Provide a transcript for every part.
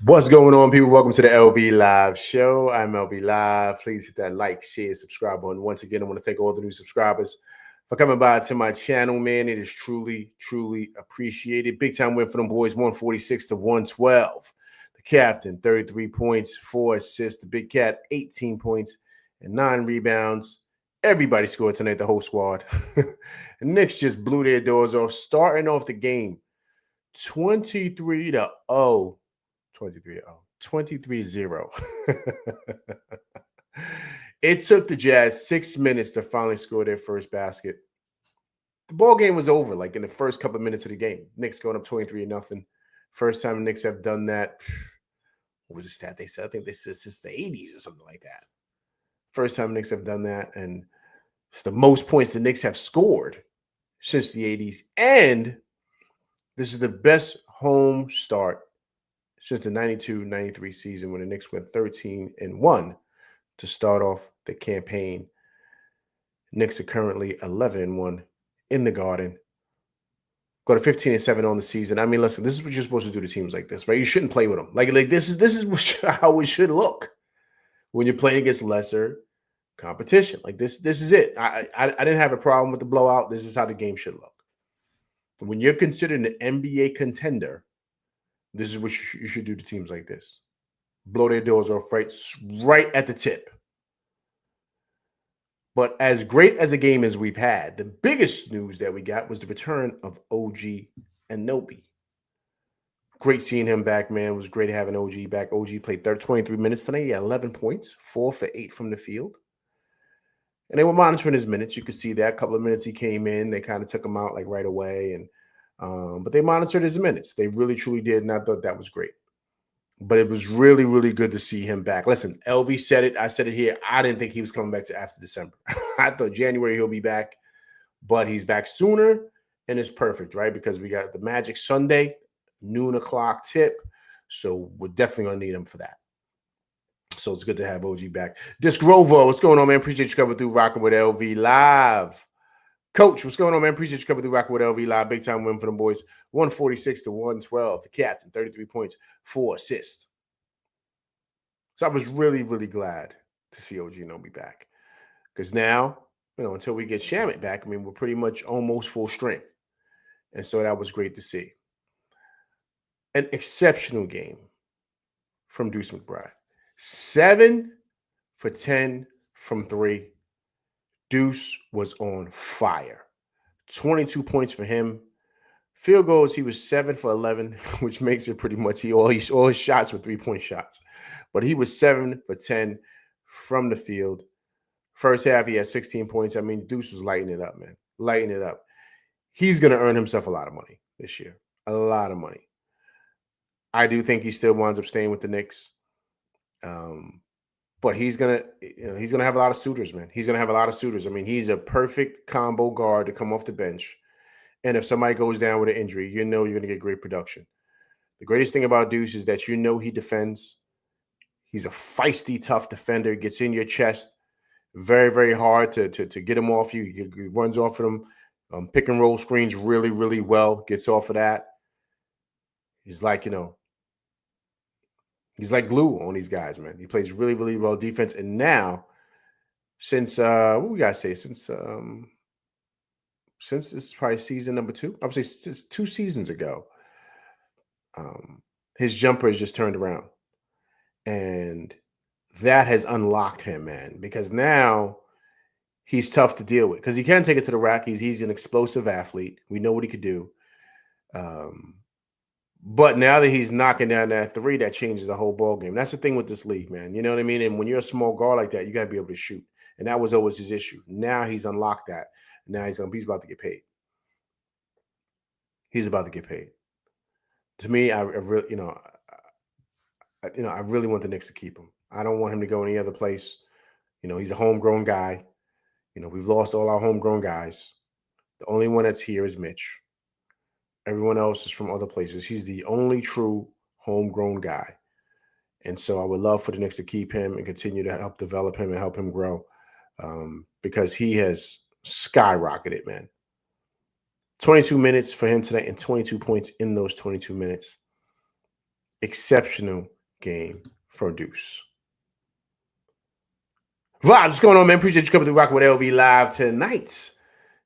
What's going on, people? Welcome to the LV Live Show. I'm LV Live. Please hit that like, share, subscribe button. Once again, I want to thank all the new subscribers for coming by to my channel, man. It is truly, truly appreciated. Big time win for them boys, 146 to 112. The captain, 33 points, 4 assists. The big cat, 18 points and 9 rebounds. Everybody scored tonight, the whole squad. The Knicks just blew their doors off, starting off the game 23 to 0. 23-0. It took the Jazz 6 minutes to finally score their first basket. The ball game was over, like in the first couple of minutes of the game. Knicks going up 23-0. First time the Knicks have done that. What was the stat they said? I think they said since the 80s or something like that. First time Knicks have done that, and it's the most points the Knicks have scored since the 80s. And this is the best home start since the 92-93 season when the Knicks went 13-1 to start off the campaign. Knicks are currently 11-1 in the Garden. Go to 15-7 on the season. I mean, listen, this is what you're supposed to do to teams like this, right? You shouldn't play with them. Like this is how it should look when you're playing against lesser competition. Like this is it. I didn't have a problem with the blowout. This is how the game should look. When you're considered an NBA contender, this is what you should do to teams like this. Blow their doors off right at the tip. But as great as a game as we've had, the biggest news that we got was the return of OG Anunoby. Great seeing him back, man. It was great having OG back. OG played 23 minutes tonight. He had 11 points, 4 for 8 from the field. And they were monitoring his minutes. You could see that. A couple of minutes he came in. They kind of took him out like right away. But they monitored his minutes. They really, truly did, and I thought that was great. But it was really, really good to see him back. Listen, LV said it. I said it here. I didn't think he was coming back to after December. I thought January he'll be back, but he's back sooner, and it's perfect, right? Because we got the Magic Sunday, noon o'clock tip, so we're definitely going to need him for that. So it's good to have OG back. Disc Rover, what's going on, man? Appreciate you coming through, rocking with LV Live. Coach, what's going on, man? Appreciate you coming through, rocking with LV Live. Big time win for them boys. 146 to 112. The captain, 33 points, 4 assists. So I was really, really glad to see OG Anunoby back. Because now, until we get Shamet back, I mean, we're pretty much almost full strength. And so that was great to see. An exceptional game from Deuce McBride. 7 for 10 from 3. Deuce was on fire. 22 points for him. Field goals, he was 7 for 11, which makes it pretty much all his shots were 3-point shots. But he was 7 for 10 from the field. First half, he had 16 points. I mean, Deuce was lighting it up, man. Lighting it up. He's going to earn himself a lot of money this year. A lot of money. I do think he still winds up staying with the Knicks. But he's gonna have a lot of suitors, man. He's gonna have a lot of suitors. I mean, he's a perfect combo guard to come off the bench. And if somebody goes down with an injury, you're gonna get great production. The greatest thing about Deuce is that he defends. He's a feisty, tough defender. Gets in your chest. Very, very hard to get him off you. He runs off of them. Pick and roll screens really, really well. Gets off of that. He's like, he's like glue on these guys, man. He plays really, really well defense. And now, since what we gotta say, since this is probably season number 2, I would say since 2 seasons ago, his jumper has just turned around. And that has unlocked him, man, because now he's tough to deal with because he can take it to the rack. He's an explosive athlete. We know what he could do. But now that he's knocking down that 3, that changes the whole ball game. That's the thing with this league, man. You know what I mean? And when you're a small guard like that, you got to be able to shoot. And that was always his issue. Now he's unlocked that. Now he's about to get paid. He's about to get paid. To me, I really want the Knicks to keep him. I don't want him to go any other place. He's a homegrown guy. We've lost all our homegrown guys. The only one that's here is Mitch. Everyone else is from other places. He's the only true homegrown guy. And so I would love for the Knicks to keep him and continue to help develop him and help him grow because he has skyrocketed, man. 22 minutes for him tonight and 22 points in those 22 minutes. Exceptional game for Deuce. Vibes, what's going on, man? Appreciate you coming to Rock with LV live tonight.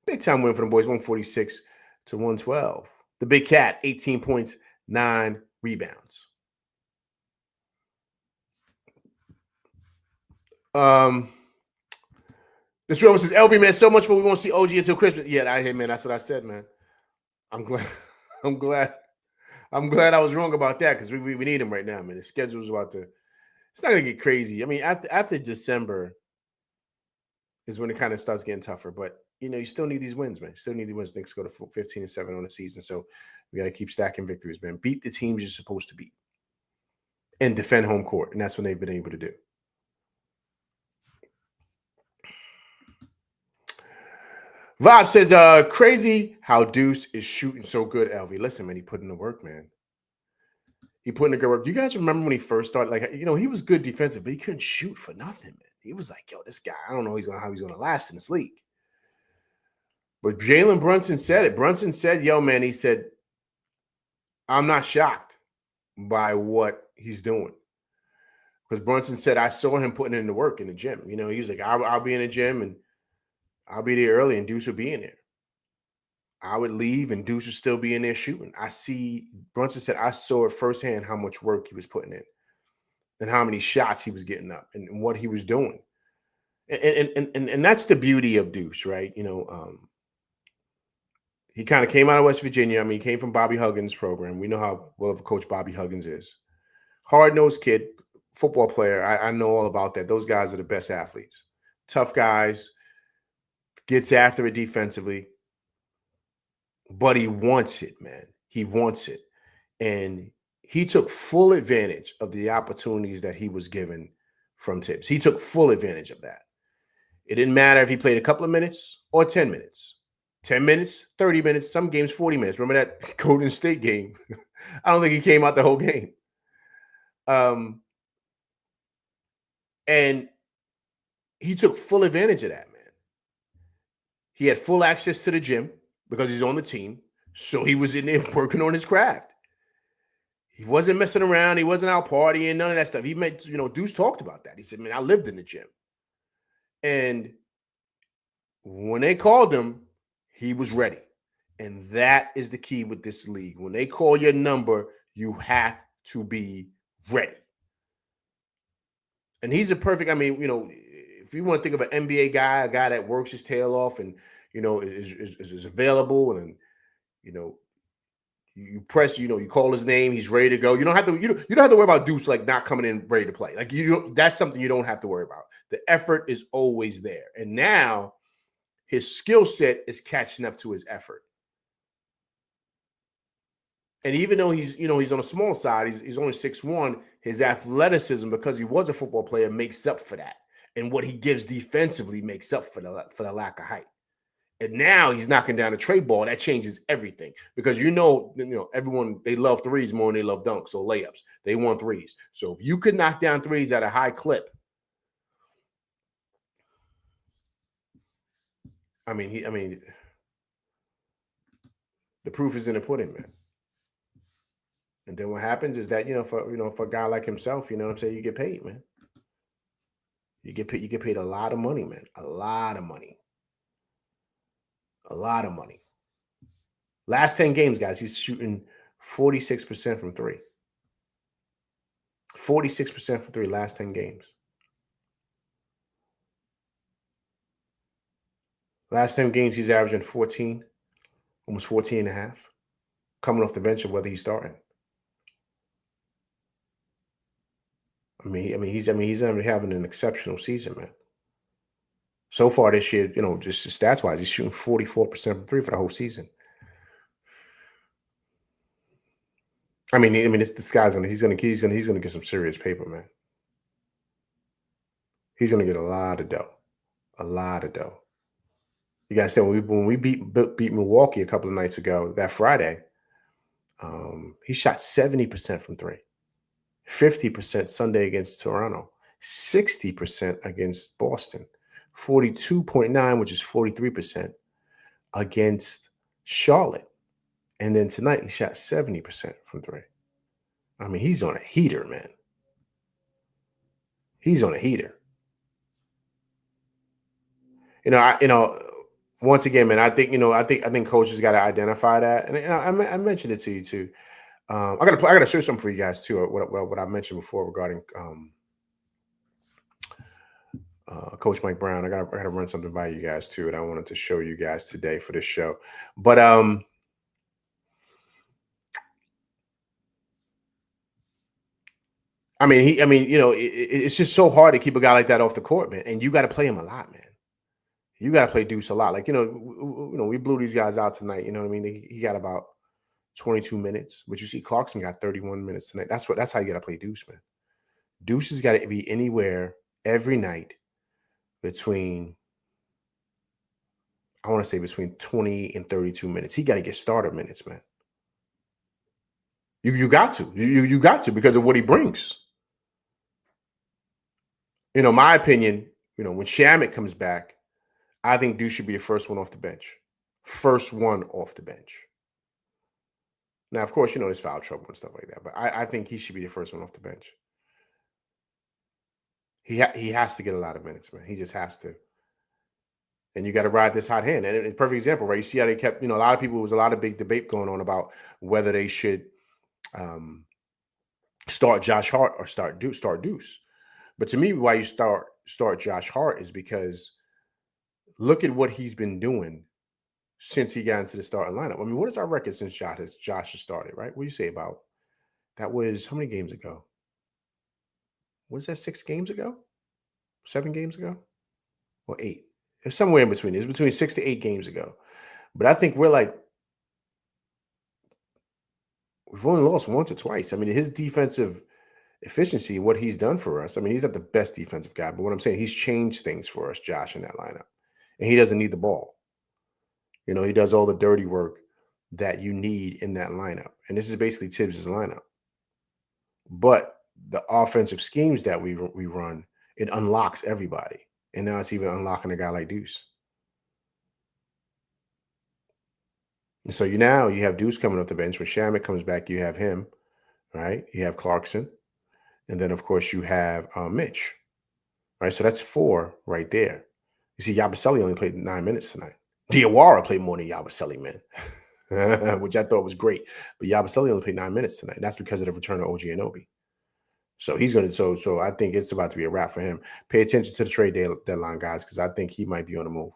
Big time win for the boys, 146 to 112. The Big Cat, 18 points, 9 rebounds. This Rover says, LV, man, so much for we won't see OG until Christmas. Yeah, I hear, man. That's what I said, man. I'm glad. I'm glad I was wrong about that because we need him right now, man. The schedule's about to. It's not gonna get crazy. I mean, after December is when it kind of starts getting tougher. But you still need these wins, man. You still need these wins. Knicks go to 15-7 on the season, so we got to keep stacking victories, man. Beat the teams you're supposed to beat, and defend home court, and that's what they've been able to do. Vibe says, crazy how Deuce is shooting so good, LV. Listen, man, he put in the work, man. He put in the good work. Do you guys remember when he first started? Like, he was good defensive, but he couldn't shoot for nothing, man. He was like, yo, this guy, I don't know how he's gonna last in this league. But Jalen Brunson said it. Brunson said, yo, man, he said, I'm not shocked by what he's doing. Because Brunson said, I saw him putting in the work in the gym. He was like, I'll be in the gym and I'll be there early and Deuce will be in there. I would leave and Deuce would still be in there shooting. Brunson said, I saw it firsthand how much work he was putting in and how many shots he was getting up and what he was doing. And that's the beauty of Deuce, right? He kind of came out of West Virginia. I mean, he came from Bobby Huggins' program. We know how well of a coach Bobby Huggins is. Hard-nosed kid, football player. I know all about that. Those guys are the best athletes. Tough guys, gets after it defensively. But he wants it, man. He wants it. And he took full advantage of the opportunities that he was given from Tibbs. He took full advantage of that. It didn't matter if he played a couple of minutes or 10 minutes. 10 minutes, 30 minutes, some games 40 minutes. Remember that Golden State game? I don't think he came out the whole game. And he took full advantage of that, man. He had full access to the gym because he's on the team. So he was in there working on his craft. He wasn't messing around. He wasn't out partying, none of that stuff. He met, Deuce talked about that. He said, man, I lived in the gym. And when they called him, he was ready. And that is the key with this league. When they call your number, you have to be ready. And he's a perfect, if you want to think of an NBA guy, a guy that works his tail off and, is available and, you press, you call his name, he's ready to go. You don't have to worry about Deuce like not coming in ready to play. Like that's something you don't have to worry about. The effort is always there. And now his skill set is catching up to his effort. And even though he's on a small side, he's only 6'1", his athleticism, because he was a football player, makes up for that. And what he gives defensively makes up for the lack of height. And now he's knocking down a trade ball. That changes everything because everyone, they love threes more than they love dunks or layups. They want threes. So if you could knock down threes at a high clip, the proof is in the pudding, man. And then what happens is that for a guy like himself, you get paid, man. You get paid a lot of money, man. A lot of money. A lot of money. Last 10 games, guys, he's shooting 46% from three. 46% from three last 10 games. Last 10 games, he's averaging 14, almost 14 and a half, coming off the bench of whether he's starting. He's having an exceptional season, man. So far this year, just stats wise, he's shooting 44% from three for the whole season. This guy's he's gonna get some serious paper, man. He's gonna get a lot of dough, a lot of dough. You guys said when we beat Milwaukee a couple of nights ago, that Friday, he shot 70% from three, 50% Sunday against Toronto, 60% against Boston, 42.9, which is 43% against Charlotte. And then tonight he shot 70% from three. He's on a heater, man. He's on a heater. Once again, man, I think coaches got to identify that, and I mentioned it to you too. I gotta share something for you guys too. What I mentioned before regarding Coach Mike Brown. I gotta run something by you guys too, and I wanted to show you guys today for this show. But it's just so hard to keep a guy like that off the court, man. And you got to play him a lot, man. You got to play Deuce a lot. Like we blew these guys out tonight. You know what I mean? He got about 22 minutes, but you see Clarkson got 31 minutes tonight. That's how you got to play Deuce, man. Deuce has got to be anywhere every night between, I want to say between 20 and 32 minutes. He got to get starter minutes, man. You got to. You got to because of what he brings. My opinion, when Shamet comes back, I think Deuce should be the first one off the bench. First one off the bench. Now, of course, there's foul trouble and stuff like that, but I think he should be the first one off the bench. He has to get a lot of minutes, man. He just has to. And you got to ride this hot hand. And a perfect example, right? You see how they kept, a lot of people, there was a lot of big debate going on about whether they should start Josh Hart or start Deuce. But to me, why you start Josh Hart is because look at what he's been doing since he got into the starting lineup. I mean, what is our record since Josh has started, right? What do you say about that? Was how many games ago? Was that 6 games ago? 7 games ago? Or 8? It's somewhere in between. It's between 6 to 8 games ago. But I think we've only lost once or twice. I mean, his defensive efficiency, what he's done for us. I mean, he's not the best defensive guy, but what I'm saying, he's changed things for us, Josh, in that lineup. And he doesn't need the ball. He does all the dirty work that you need in that lineup. And this is basically Tibbs' lineup. But the offensive schemes that we run, it unlocks everybody. And now it's even unlocking a guy like Deuce. And so now you have Deuce coming off the bench. When Shamet comes back, you have him, right? You have Clarkson. And then, of course, you have Mitch, right? So that's 4 right there. You see, Yabusele only played 9 minutes tonight. Diawara played more than Yabusele, man, which I thought was great. But Yabusele only played 9 minutes tonight. That's because of the return of OG Anunoby. So he's going to. So I think it's about to be a wrap for him. Pay attention to the trade deadline, guys, because I think he might be on the move.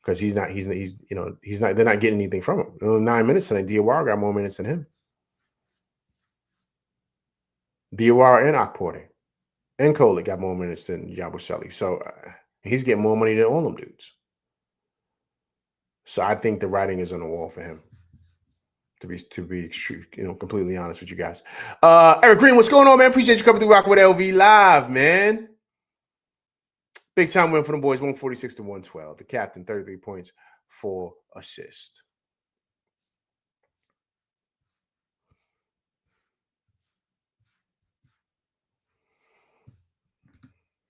Because he's not. They're not getting anything from him. 9 minutes tonight. Diawara got more minutes than him. Diawara and Okporte and Cole got more minutes than Yabusele. So he's getting more money than all them dudes. So I think the writing is on the wall for him. To be completely honest with you guys. Eric Green, what's going on, man? Appreciate you coming through Rock with LV Live, man. Big time win for the boys, 146 to 112. The captain, 33 points, 4 assists.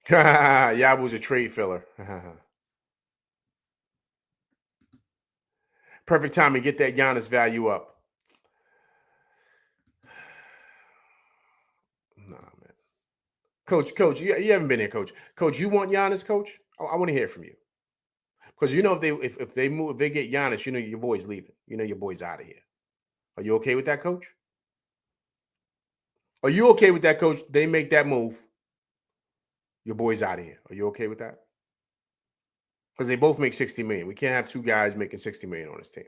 Yabu's a trade filler. Perfect time to get that Giannis value up. Nah, man. Coach, you haven't been here, Coach. Coach, you want Giannis, Coach? I want to hear from you. Because if they move, if they get Giannis, your boy's leaving. Your boy's out of here. Are you okay with that, Coach? Are you okay with that, Coach? They make that move. Your boy's out of here. Are you okay with that? Because they both make $60 million. We can't have 2 guys making $60 million on this team.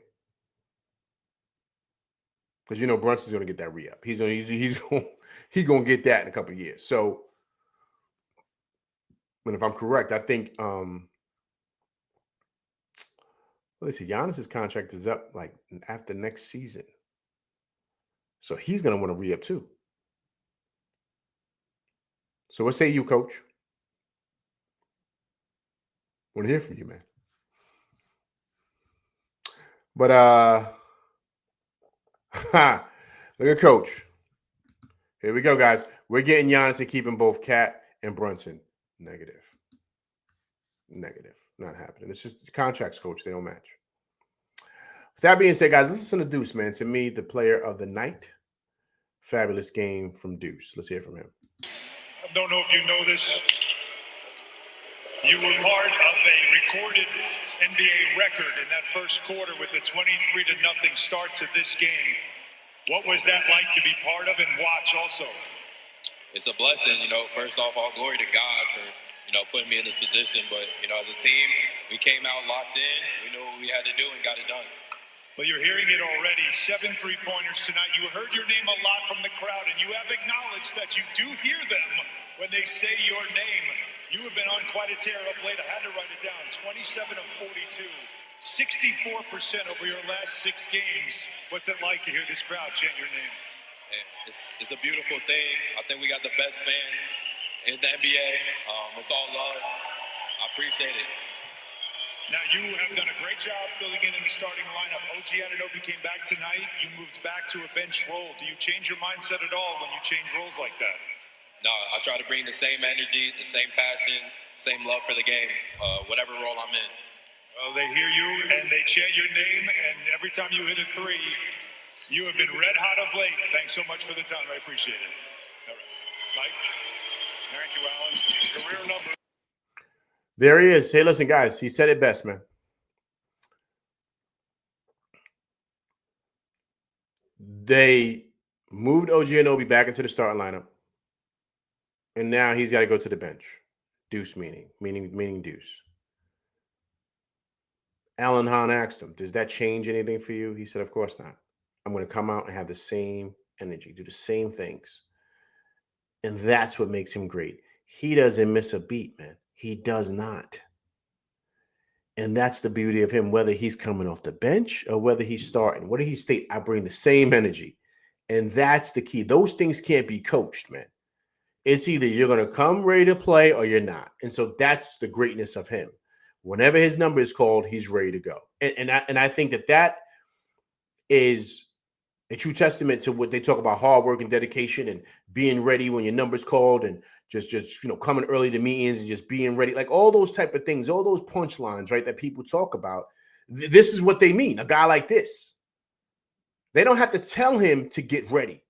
Because Brunson's going to get that re-up. He's going to get that in a couple of years. So, and if I'm correct, I think let's see, Giannis's contract is up like after next season. So he's going to want to re-up too. So what say you, Coach? Want to hear from you, man. But look at Coach. Here we go, guys. We're getting Giannis and keeping both Cat and Brunson. Negative. Not happening. It's just the contracts, Coach. They don't match. With that being said, guys, listen to Deuce, man. To me, the player of the night. Fabulous game from Deuce. Let's hear from him. I don't know if you know this. You were part of a recorded NBA record in that first quarter with the 23-0 start to this game. What was that like to be part of and watch also? It's a blessing, first off, all glory to God for, putting me in this position. But, as a team, we came out locked in. We knew what we had to do and got it done. Well, you're hearing it already. 7 3-pointers tonight. You heard your name a lot from the crowd, and you have acknowledged that you do hear them when they say your name. You have been on quite a tear of late. I had to write it down. 27 of 42, 64% over your last 6 games. What's it like to hear this crowd chant your name? It's a beautiful thing. I think we got the best fans in the NBA. It's all love. I appreciate it. Now, you have done a great job filling in the starting lineup. OG Anunoby came back tonight. You moved back to a bench role. Do you change your mindset at all when you change roles like that? No, I try to bring the same energy, the same passion, same love for the game, whatever role I'm in. Well, they hear you and they chant your name, and every time you hit a 3, you have been red hot of late. Thanks so much for the time. I appreciate it. All right. Mike? Thank you, Alan. Career number. There he is. Hey, listen, guys. He said it best, man. They moved OG Anunoby back into the starting lineup, and now he's got to go to the bench. Deuce meaning Deuce. Alan Hahn asked him, does that change anything for you? He said, of course not. I'm going to come out and have the same energy, do the same things. And that's what makes him great. He doesn't miss a beat, man. He does not. And that's the beauty of him, whether he's coming off the bench or whether he's starting. What did he state? I bring the same energy. And that's the key. Those things can't be coached, man. It's either you're going to come ready to play or you're not. And so that's the greatness of him. Whenever his number is called, he's ready to go. And I think that is a true testament to what they talk about, hard work and dedication and being ready when your number's called and just coming early to meetings and just being ready. Like all those type of things, all those punchlines, right, that people talk about. This is what they mean. A guy like this. They don't have to tell him to get ready.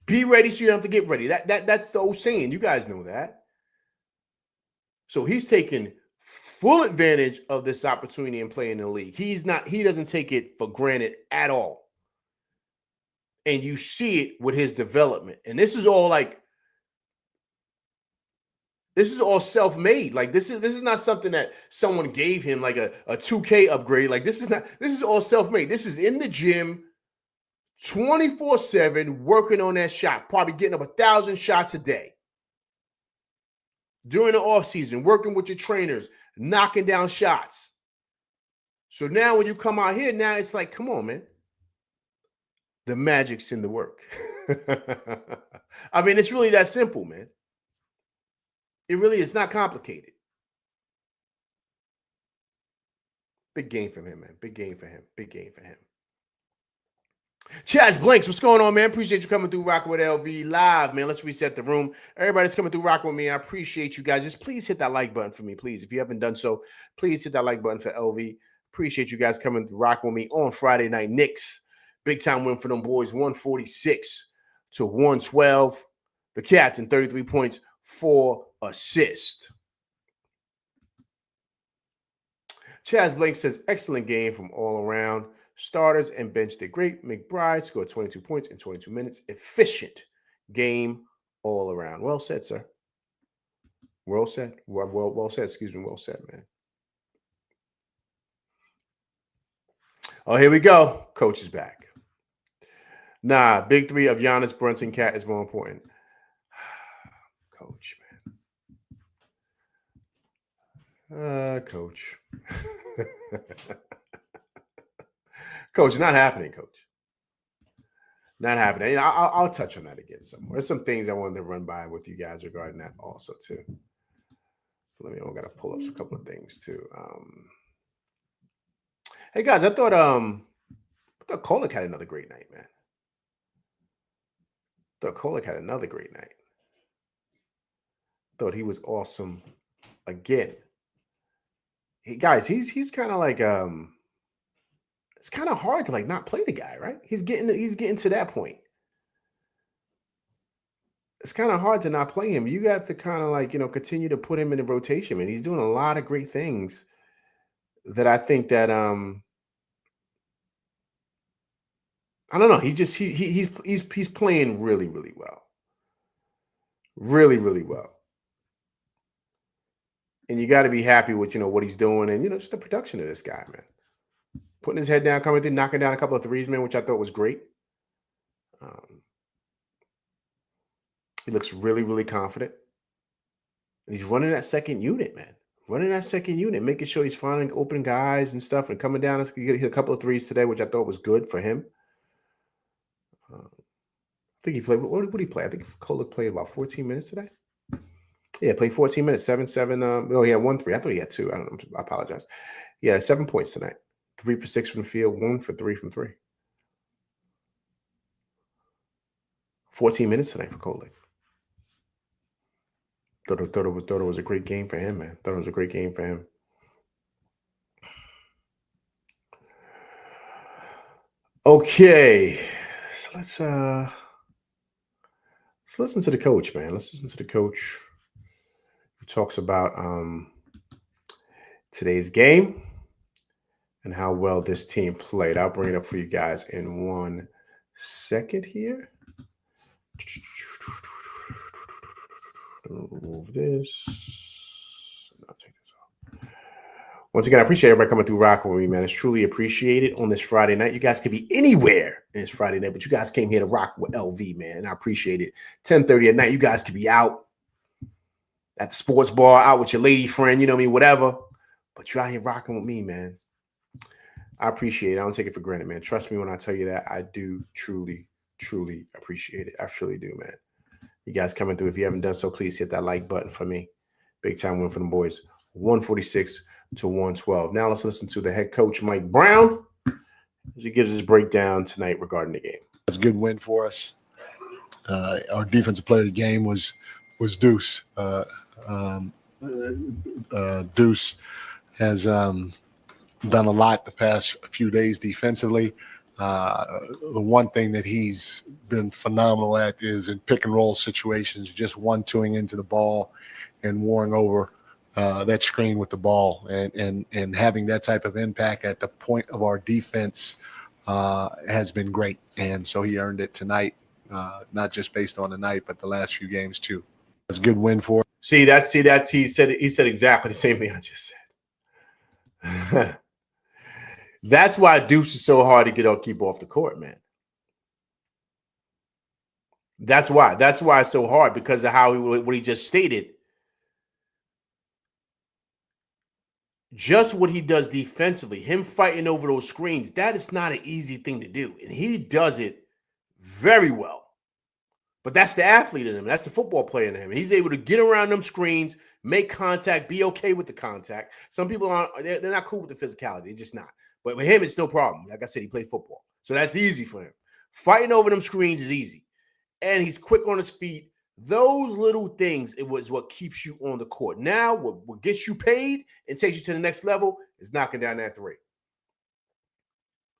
Be ready so you don't have to get ready. That's the old saying. You guys know that. So he's taking full advantage of this opportunity and playing in the league. He doesn't take it for granted at all. And you see it with his development. And this is all self-made. Like this is not something that someone gave him like a 2K upgrade. Like this is all self-made. This is in the gym 24/7 working on that shot, probably getting up 1,000 shots a day. During the offseason, working with your trainers, knocking down shots. So now when you come out here, now it's like, come on, man. The magic's in the work. I mean, it's really that simple, man. It really is not complicated. Big game for him, man. Big game for him. Big game for him. Chaz Blanks, what's going on, man? Appreciate you coming through Rocking with LV live, man. Let's reset the room. Everybody's coming through Rocking with me. I appreciate you guys. Just please hit that like button for me, please. If you haven't done so, please hit that like button for LV. Appreciate you guys coming through Rocking with me on Friday night. Knicks, big time win for them boys, 146-112. The captain, 33 points, 4 assists. Chaz Blank says, excellent game from all around. Starters and bench did great. McBride scored 22 points in 22 minutes. Efficient game all around. Well said, sir. Well said. Well said. Excuse me. Well said, man. Oh, here we go. Coach is back. Nah, big three of Giannis, Brunson, Cat is more important. Coach, man. Coach. Coach, it's not happening, Coach. Not happening. You know, I'll touch on that again somewhere. There's some things I wanted to run by with you guys regarding that also, too. I got to pull up a couple of things, too. Hey, guys, I thought Kolek had another great night, man. Kolek had another great night. Thought he was awesome again. Hey, guys, he's kind of like it's kind of hard to like not play the guy, right? He's getting to that point. it's kind of hard to not play him. You have to kind of like, continue to put him in the rotation, man. He's doing a lot of great things that I think that I don't know. He's playing really, really well. Really, really well. And you got to be happy with, what he's doing and, just the production of this guy, man. Putting his head down, coming through, knocking down a couple of threes, man, which I thought was great. He looks really, really confident. And he's running that second unit, man. Running that second unit, making sure he's finding open guys and stuff and coming down. He hit a couple of threes today, which I thought was good for him. I think he played. What did he play? I think Kolek played about 14 minutes today. Yeah, played 14 minutes, 7-7. He had 1 3. I thought he had 2. I don't know. I apologize. He had 7 points tonight. 3 for 6 from the field, 1 for 3 from 3. 14 minutes tonight for Kolek. Thought it was a great game for him, man. Thought it was a great game for him. Okay, so let's listen to the coach, man. Let's listen to the coach who talks about today's game and how well this team played. I'll bring it up for you guys in 1 second here. Remove this. I'll take this off. Once again, I appreciate everybody coming through rocking with me, man. It's truly appreciated on this Friday night. You guys could be anywhere in this Friday night, but you guys came here to rock with LV, man, and I appreciate it. 10:30 at night, you guys could be out at the sports bar, out with your lady friend, you know what I mean, whatever. But you're out here rocking with me, man. I appreciate it. I don't take it for granted, man. Trust me when I tell you that. I do truly, truly appreciate it. I truly do, man. You guys coming through. If you haven't done so, please hit that like button for me. Big time win for the boys. 146-112. Now let's listen to the head coach, Mike Brown, as he gives his breakdown tonight regarding the game. It's a good win for us. Our defensive player of the game was Deuce. Deuce has done a lot the past few days defensively. The one thing that he's been phenomenal at is in pick and roll situations, just 1-2ing into the ball and warring over that screen with the ball, and having that type of impact at the point of our defense has been great. And so he earned it tonight, not just based on the night, but the last few games too. It's a good win for him. He said exactly the same thing I just said. That's why Deuce is so hard to keep off the court, man. That's why it's so hard, because of what he just stated. Just what he does defensively, him fighting over those screens, that is not an easy thing to do. And he does it very well. But that's the athlete in him. That's the football player in him. He's able to get around them screens, make contact, be okay with the contact. Some people they're not cool with the physicality. They're just not. But with him, it's no problem. Like I said, he played football. So that's easy for him. Fighting over them screens is easy. And he's quick on his feet. Those little things, it was what keeps you on the court. Now, what gets you paid and takes you to the next level is knocking down that three.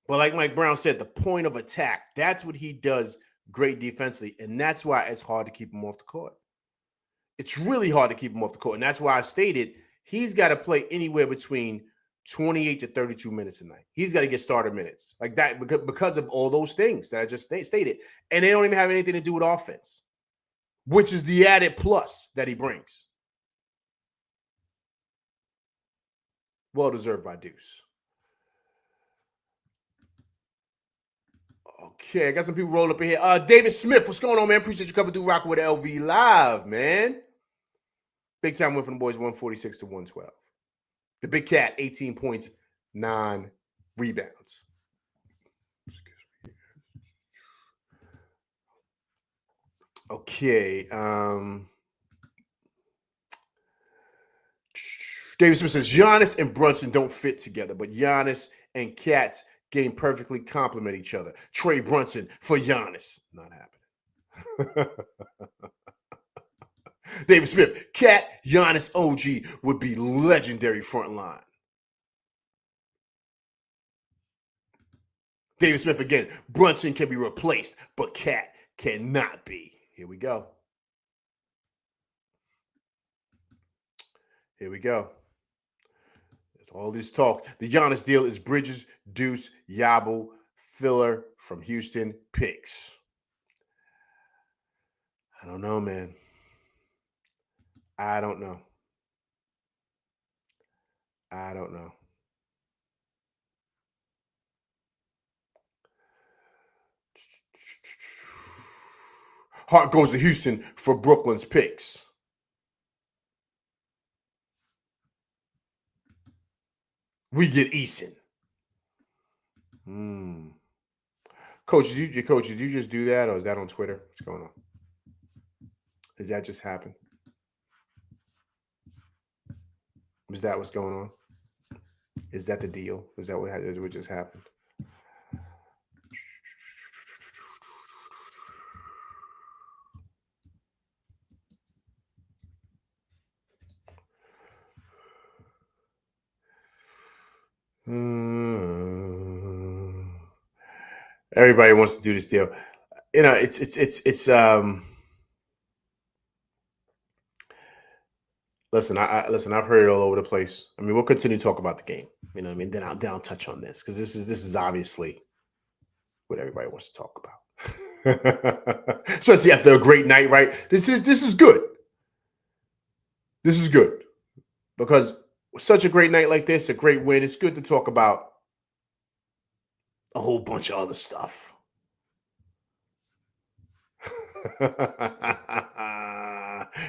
But like Mike Brown said, the point of attack, that's what he does great defensively. And that's why it's hard to keep him off the court. It's really hard to keep him off the court. And that's why I stated he's got to play anywhere between 28 to 32 minutes a night. He's got to get starter minutes like that because of all those things that I just stated. And they don't even have anything to do with offense, which is the added plus that he brings. Well deserved by Deuce. Okay, I got some people rolling up in here. David Smith, what's going on, man? Appreciate you coming through rocking with LV Live, man. Big time win for the boys, 146-112. The Big Cat, 18 points, 9 rebounds. Okay. David Smith says Giannis and Brunson don't fit together, but Giannis and Cat's game perfectly complement each other. Trade Brunson for Giannis. Not happening. David Smith, Cat, Giannis, OG would be legendary front line. David Smith again, Brunson can be replaced, but Cat cannot be. Here we go. Here we go. There's all this talk. The Giannis deal is Bridges, Deuce, Yabo, Filler from Houston picks. I don't know, man. I don't know. Hart goes to Houston for Brooklyn's picks. We get Eason. Coach, did you just do that, or is that on Twitter? What's going on? Did that just happen? Is that what's going on? Is that the deal? Is that what just happened? Everybody wants to do this deal. You know, it's listen, I've heard it all over the place. I mean, we'll continue to talk about the game. You know what I mean? Then I'll touch on this because this is obviously what everybody wants to talk about. Especially after a great night, right? This is good. This is good. Because such a great night like this, a great win, it's good to talk about a whole bunch of other stuff.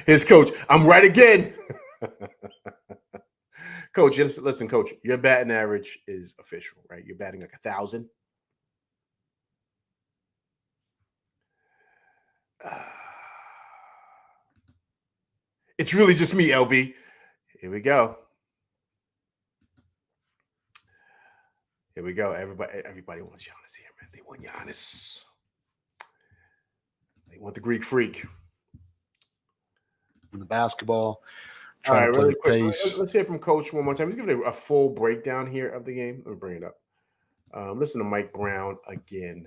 Here's Coach. I'm right again. Coach, listen, Coach, your batting average is official, right? You're batting like 1,000. It's really just me, LV. Here we go. Here we go. Everybody wants Giannis here, man. They want Giannis. They want the Greek freak. In the basketball, trying to play really the quick. pace. Let's hear from Coach one more time. Let's give it a full breakdown here of the game. Let me bring it up. Listen to Mike Brown again.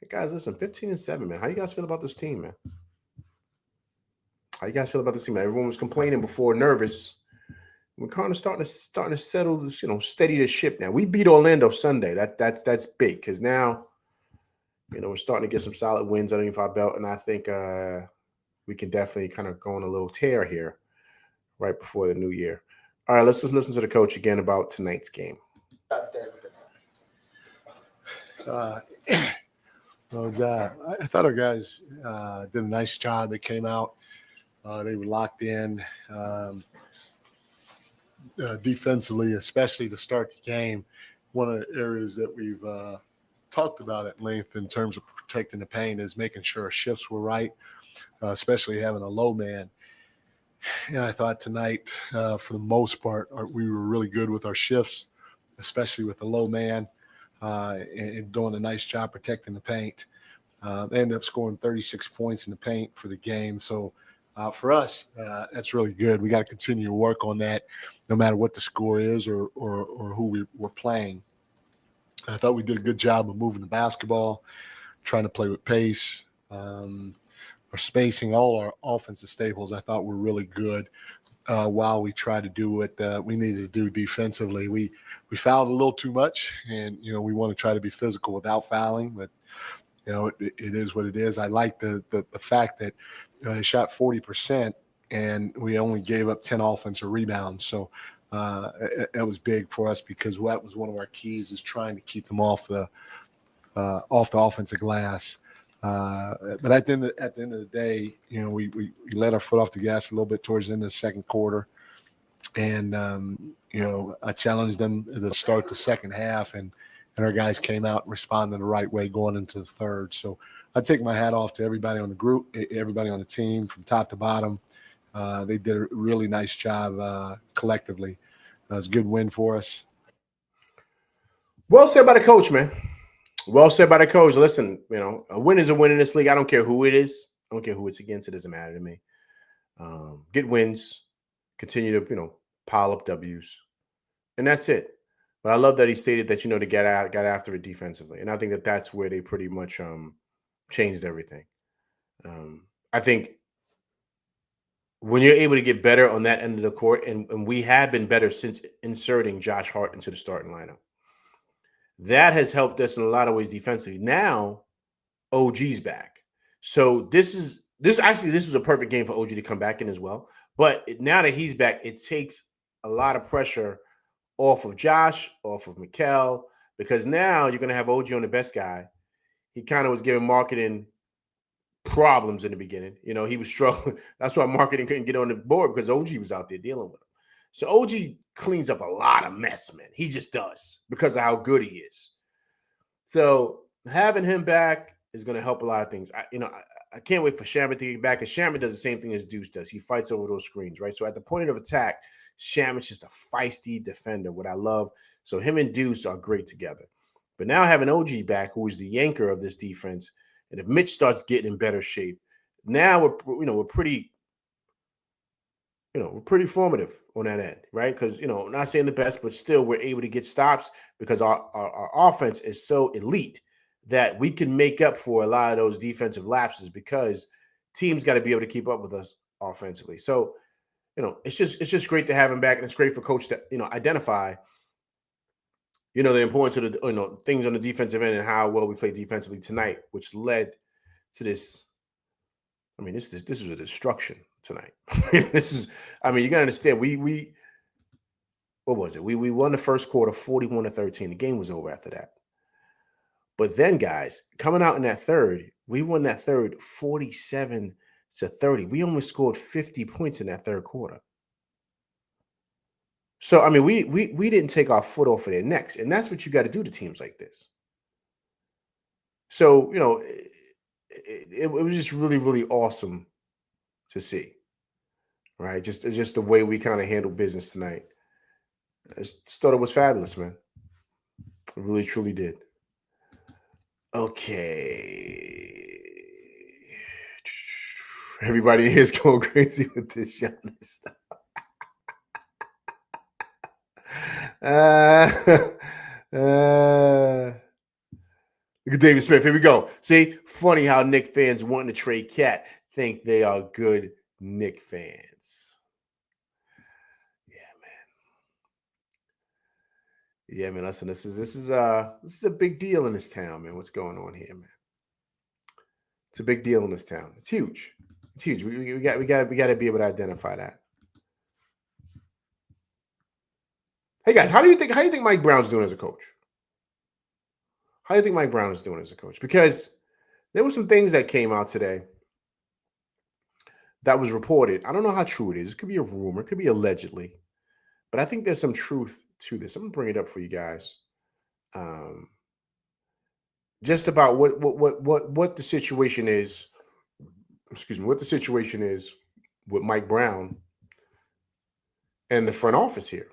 Hey guys, listen, 15-7, man. How you guys feel about this team, man? How you guys feel about this team, man? Everyone was complaining before, nervous. We're kind of starting to settle this, steady the ship now. We beat Orlando Sunday. That's big because now, we're starting to get some solid wins underneath our belt, and I think we can definitely kind of go on a little tear here right before the new year. All right, let's just listen to the coach again about tonight's game. I thought our guys did a nice job. They came out. They were locked in defensively, especially to start the game. One of the areas that we've talked about at length in terms of protecting the paint is making sure our shifts were right, especially having a low man. And I thought tonight, for the most part, we were really good with our shifts, especially with the low man, and doing a nice job protecting the paint. They ended up scoring 36 points in the paint for the game. So for us, that's really good. We got to continue to work on that no matter what the score is or who we're playing. I thought we did a good job of moving the basketball, trying to play with pace. Our spacing, all our offensive staples, I thought were really good while we tried to do what we needed to do defensively. We fouled a little too much, and, we want to try to be physical without fouling, but, it is what it is. I like the fact that they shot 40%, and we only gave up 10 offensive rebounds. So that was big for us because that was one of our keys, is trying to keep them off the offensive glass. But at the end of the day, we let our foot off the gas a little bit towards the end of the second quarter. And, I challenged them to start the second half, and our guys came out and responded the right way going into the third. So I take my hat off to everybody on the group, everybody on the team from top to bottom. They did a really nice job collectively. It was a good win for us. Well said by the coach, man. Well said by the coach. Listen, a win is a win in this league. I don't care who it is. I don't care who it's against. It doesn't matter to me. Get wins, continue to, pile up W's, and that's it. But I love that he stated that, they got after it defensively. And I think that that's where they pretty much, changed everything. I think, when you're able to get better on that end of the court, and we have been better since inserting Josh Hart into the starting lineup, that has helped us in a lot of ways defensively. Now, OG's back. So this is a perfect game for OG to come back in as well. But now that he's back, it takes a lot of pressure off of Josh, off of Mikal, because now you're going to have OG on the best guy. He kind of was giving marketing problems in the beginning. You know, he was struggling. That's why marketing couldn't get on the board, because OG was out there dealing with him. So OG cleans up a lot of mess, man. He just does, because of how good he is. So having him back is going to help a lot of things. I can't wait for Shaman to get back, because Shaman does the same thing as Deuce does. He fights over those screens, right? So at the point of attack, Shaman's just a feisty defender, what I love. So him and Deuce are great together. But now having OG back, who is the anchor of this defense, and if Mitch starts getting in better shape, now we're pretty formative on that end, right? Because not saying the best, but still we're able to get stops, because our offense is so elite that we can make up for a lot of those defensive lapses, because teams got to be able to keep up with us offensively. So it's just great to have him back, and it's great for coach to identify the importance of the things on the defensive end and how well we played defensively tonight, which led to this. I mean, this was a destruction tonight. You gotta understand. We what was it? We won the first quarter 41-13. The game was over after that. But then, guys, coming out in that third, we won that third 47-30. We almost scored 50 points in that third quarter. So I mean, we didn't take our foot off of their necks, and that's what you got to do to teams like this. So it was just really, really awesome to see, right? Just the way we kind of handled business tonight. I just thought it was fabulous, man. I really, truly did. Okay. Everybody here is going crazy with this Giannis stuff. Look at David Smith. Here we go. See, funny how Knicks fans wanting to trade Cat think they are good Knicks fans. Yeah, man. Listen, this is a big deal in this town, man. What's going on here, man? It's a big deal in this town. It's huge. It's huge. We got to be able to identify that. Hey guys, how do you think Mike Brown's doing as a coach? How do you think Mike Brown is doing as a coach? Because there were some things that came out today that was reported. I don't know how true it is. It could be a rumor. It could be allegedly. But I think there's some truth to this. I'm going to bring it up for you guys. Just about what the situation is. Excuse me. What the situation is with Mike Brown and the front office here.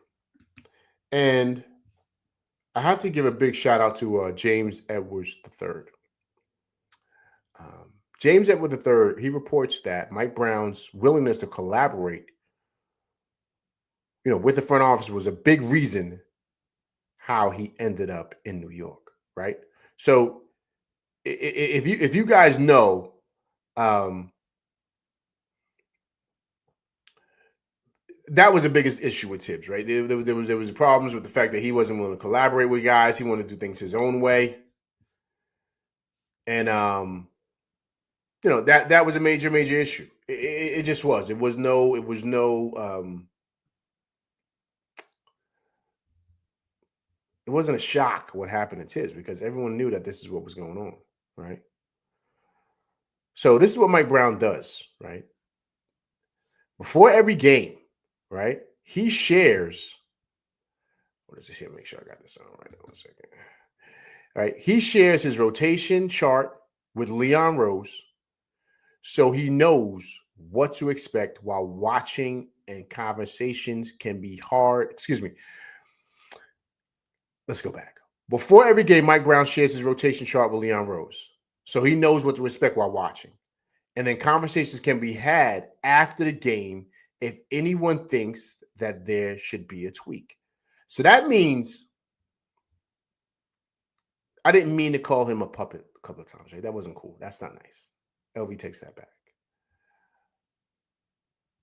And I have to give a big shout out to James Edwards III. James Edwards III, he reports that Mike Brown's willingness to collaborate, with the front office was a big reason how he ended up in New York, right? So if you guys know, that was the biggest issue with Tibbs, right? There was problems with the fact that he wasn't willing to collaborate with guys. He wanted to do things his own way. And that was a major issue. It just was. It was no it wasn't a shock what happened to Tibbs, because everyone knew that this is what was going on, right? So this is what Mike Brown does, right? Before every game, right? He shares. What does this here? Make sure I got this on right. 1 second. All right. He shares his rotation chart with Leon Rose, so he knows what to expect while watching, and conversations can be hard. Excuse me. Let's go back. Before every game, Mike Brown shares his rotation chart with Leon Rose, so he knows what to expect while watching. And then conversations can be had after the game if anyone thinks that there should be a tweak. So that means, I didn't mean to call him a puppet a couple of times, right? That wasn't cool. That's not nice. LV takes that back.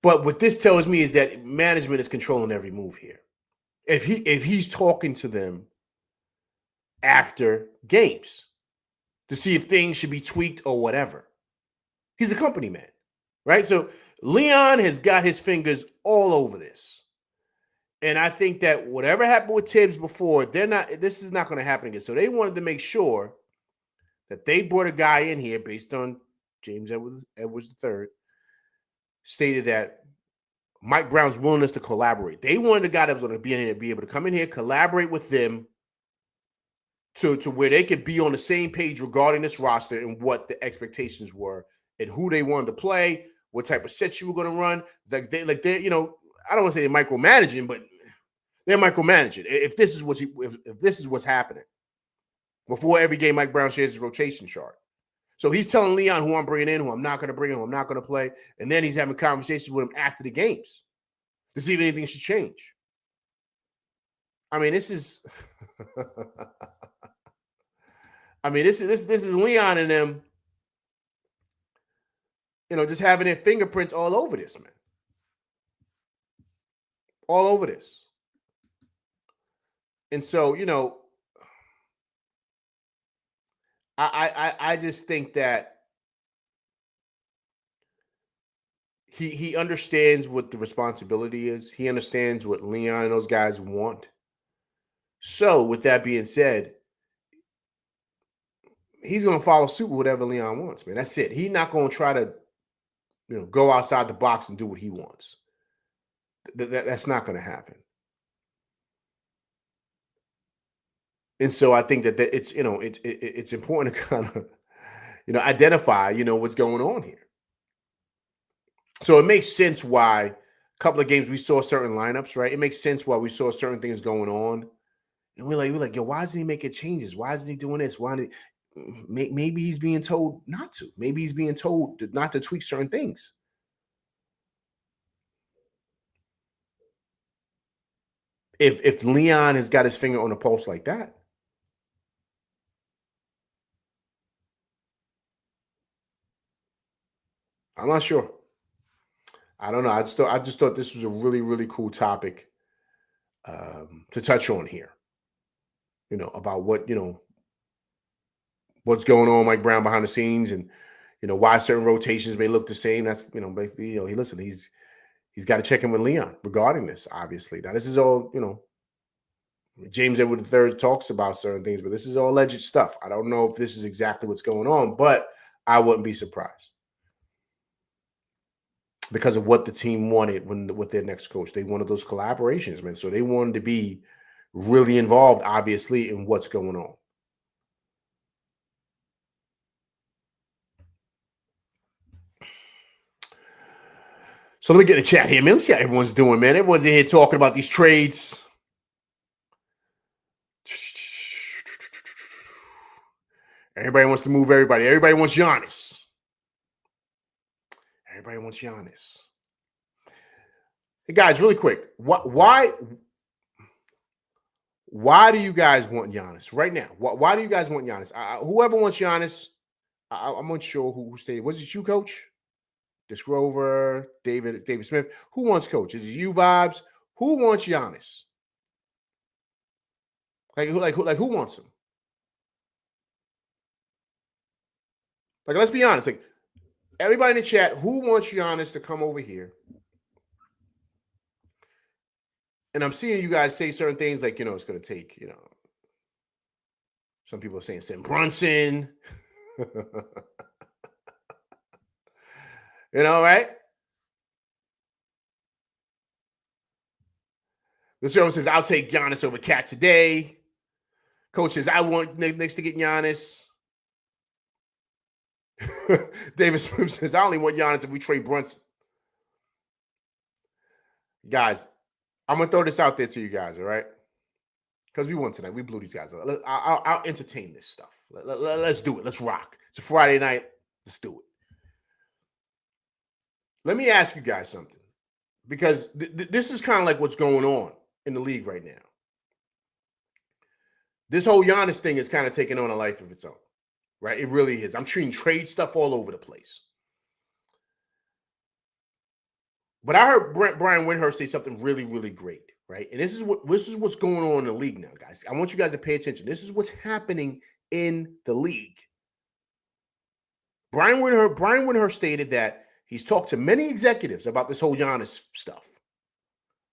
But what this tells me is that management is controlling every move here. If he's talking to them after games to see if things should be tweaked or whatever, he's a company man, right? So Leon has got his fingers all over this. And I think that whatever happened with Tibbs before, this is not going to happen again. So they wanted to make sure that they brought a guy in here based on James Edwards III, stated that Mike Brown's willingness to collaborate. They wanted a guy that was going to be in here, be able to come in here, collaborate with them to where they could be on the same page regarding this roster and what the expectations were and who they wanted to play, what type of sets you were going to run. They you know, I don't want to say they're micromanaging, but they're micromanaging. If this is what's happening before every game, Mike Brown shares his rotation chart. So he's telling Leon who I'm bringing in, who I'm not going to bring in, who I'm not going to play, and then he's having conversations with him after the games to see if anything should change. I mean, this is, this is Leon and them, you know, just having their fingerprints all over this, man, all over this. And so, you know, I just think that he understands what the responsibility is. He understands what Leon and those guys want. So, with that being said, he's going to follow suit with whatever Leon wants, man. That's it. He's not going to try to, you know, go outside the box and do what he wants. That's not going to happen. And so I think that it's, you know, it's important to kind of, you know, identify, you know, what's going on here. So it makes sense why a couple of games we saw certain lineups, right? It makes sense why we saw certain things going on. And we're like, yo, why isn't he making changes? Why isn't he doing this? Maybe he's being told not to. Maybe he's being told not to tweak certain things. If Leon has got his finger on the pulse like that, I'm not sure. I don't know. I just thought this was a really, really cool topic to touch on here. You know, about what, you know, what's going on, Mike Brown behind the scenes, and you know why certain rotations may look the same. That's, you know, basically, you know, he's got to check in with Leon regarding this. Obviously, now this is all, you know, James Edwards III talks about certain things, but this is all alleged stuff. I don't know if this is exactly what's going on, but I wouldn't be surprised because of what the team wanted with their next coach. They wanted those collaborations, man. So they wanted to be really involved, obviously, in what's going on. So let me get a chat here, man. Let's see how everyone's doing, man. Everyone's in here talking about these trades. Everybody wants to move everybody. Everybody wants Giannis. Everybody wants Giannis. Hey, guys, really quick. Why do you guys want Giannis right now? Why do you guys want Giannis? Whoever wants Giannis, I'm not sure who stated. Was it you, Coach? Disc Grover, David Smith. Who wants Coach? Is it you, Vibes? Who wants Giannis? Who wants him? Like, let's be honest. Like, everybody in the chat, who wants Giannis to come over here? And I'm seeing you guys say certain things like, you know, it's going to take, you know, some people are saying Sam Brunson. You know, right? The show says, I'll take Giannis over Cat today. Coach says, I want Knicks to get Giannis. David Smith says, I only want Giannis if we trade Brunson. Guys, I'm going to throw this out there to you guys, all right? Because we won tonight. We blew these guys out. I'll entertain this stuff. Let's do it. Let's rock. It's a Friday night. Let's do it. Let me ask you guys something, because this is kind of like what's going on in the league right now. This whole Giannis thing is kind of taking on a life of its own, right? It really is. I'm treating trade stuff all over the place. But I heard Brian Windhorst say something really, really great, right? And this is what's going on in the league now, guys. I want you guys to pay attention. This is what's happening in the league. Brian Windhorst stated that he's talked to many executives about this whole Giannis stuff,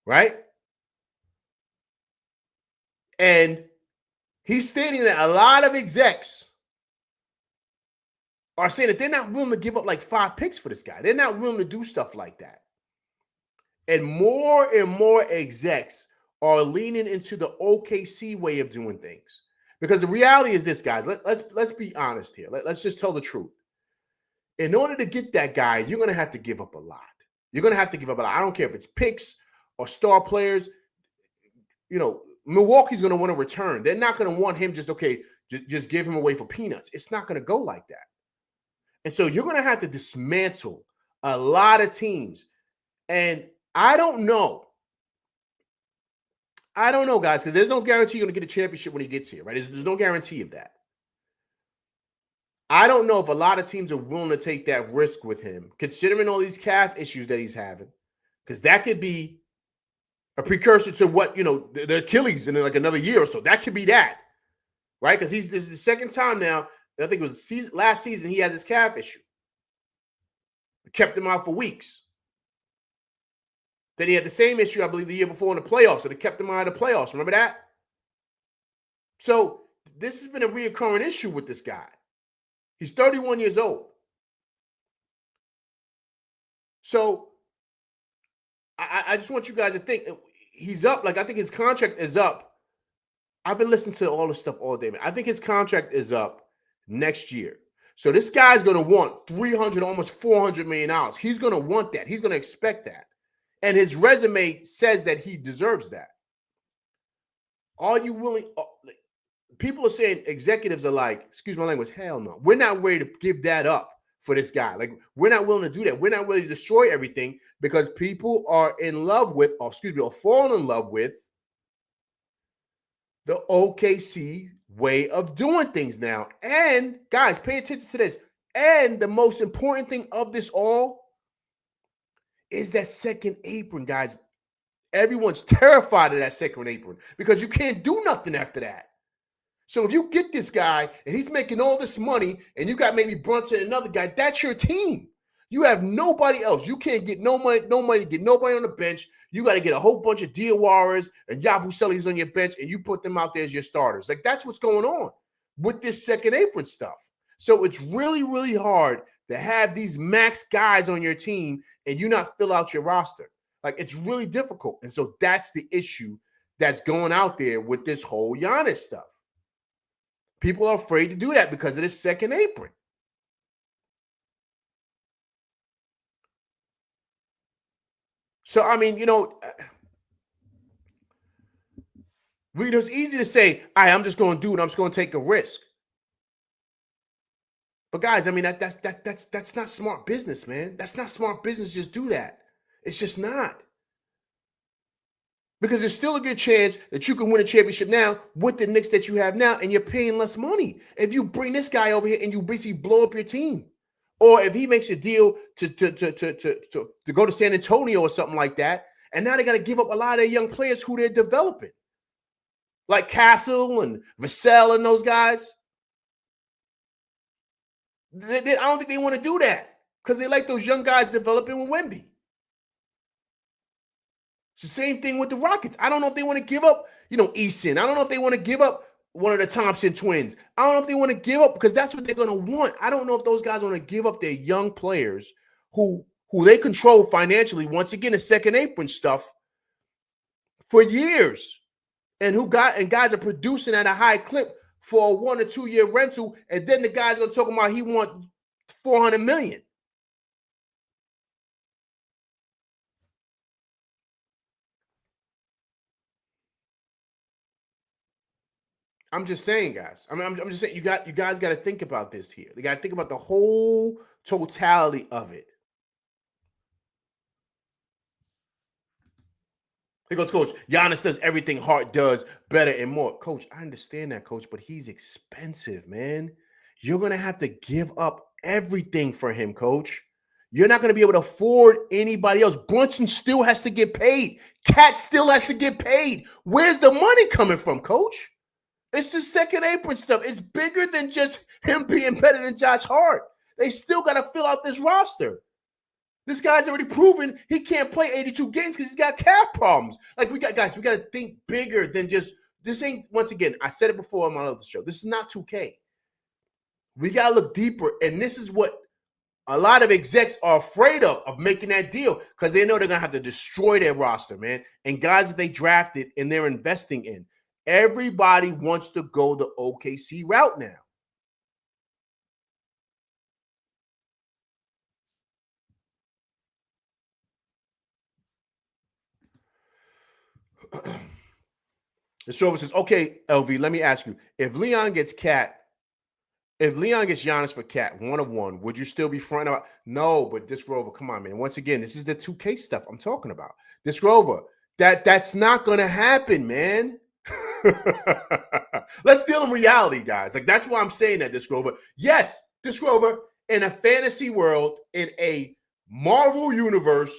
right? And he's stating that a lot of execs are saying that they're not willing to give up like 5 picks for this guy. They're not willing to do stuff like that. And more execs are leaning into the OKC way of doing things. Because the reality is this, guys. Let's be honest here. Let's just tell the truth. In order to get that guy, you're going to have to give up a lot. You're going to have to give up a lot. I don't care if it's picks or star players. You know, Milwaukee's going to want to return. They're not going to want him just give him away for peanuts. It's not going to go like that. And so you're going to have to dismantle a lot of teams. And I don't know, guys, because there's no guarantee you're going to get a championship when he gets here, right? There's no guarantee of that. I don't know if a lot of teams are willing to take that risk with him, considering all these calf issues that he's having, because that could be a precursor to what, the Achilles in like another year or so. That could be that, right? Because this is the second time now. I think it was last season he had this calf issue. It kept him out for weeks. Then he had the same issue, I believe, the year before in the playoffs, so they kept him out of the playoffs. Remember that? So this has been a reoccurring issue with this guy. He's 31 years old. So I just want you guys to think he's up. Like, I think his contract is up. I've been listening to all this stuff all day, man. I think his contract is up next year. So this guy's going to want $300, almost $400 million. He's going to want that. He's going to expect that. And his resume says that he deserves that. Are you willing? People are saying, executives are like, excuse my language, hell no. We're not ready to give that up for this guy. Like, we're not willing to do that. We're not willing to destroy everything because people are in love with, or fall in love with the OKC way of doing things now. And guys, pay attention to this. And the most important thing of this all is that second apron, guys. Everyone's terrified of that second apron because you can't do nothing after that. So if you get this guy and he's making all this money and you got maybe Brunson and another guy, that's your team. You have nobody else. You can't get no money to get nobody on the bench. You got to get a whole bunch of Diawaras and Yabuselis on your bench and you put them out there as your starters. Like, that's what's going on with this second apron stuff. So it's really, really hard to have these max guys on your team and you not fill out your roster. Like, it's really difficult. And so that's the issue that's going out there with this whole Giannis stuff. People are afraid to do that because of this second apron. So, I mean, it's easy to say, I'm just going to do it. I'm just going to take a risk. But guys, I mean, that's not smart business, man. That's not smart business. Just do that. It's just not. Because there's still a good chance that you can win a championship now with the Knicks that you have now, and you're paying less money. If you bring this guy over here and you basically blow up your team, or if he makes a deal to go to San Antonio or something like that, and now they got to give up a lot of their young players who they're developing, like Castle and Vassell and those guys. I don't think they want to do that because they like those young guys developing with Wemby. It's the same thing with the Rockets. I don't know if they want to give up, Eason. I don't know if they want to give up one of the Thompson twins. I don't know if they want to give up because that's what they're going to want. I don't know if those guys want to give up their young players who they control financially, once again, the second apron stuff for years, and guys are producing at a high clip for a 1 or 2 year rental, and then the guy's going to talk about he want $400 million. I'm just saying, guys. I'm just saying, you guys got to think about this here. You got to think about the whole totality of it. Here goes Coach. Giannis does everything Hart does better and more. Coach, I understand that, Coach, but he's expensive, man. You're going to have to give up everything for him, Coach. You're not going to be able to afford anybody else. Brunson still has to get paid. Cat still has to get paid. Where's the money coming from, coach? It's the second apron stuff. It's bigger than just him being better than Josh Hart. They still got to fill out this roster. This guy's already proven he can't play 82 games because he's got calf problems. Like, we got to think bigger than just, this ain't, once again, I said it before on my other show. This is not 2K. We got to look deeper. And this is what a lot of execs are afraid of making that deal, because they know they're going to have to destroy their roster, man. And guys that they drafted and they're investing in. Everybody wants to go the OKC route now. The Silver says, okay, LV, let me ask you. If Leon gets Giannis for Cat, 1-of-1, would you still be front about? No, but Disc Rover, come on, man. Once again, this is the 2K stuff I'm talking about. Disc Rover, that's not going to happen, man. Let's deal in reality, guys. Like, that's why I'm saying that, Disc Rover. Yes, Disc Rover, in a fantasy world, in a Marvel universe,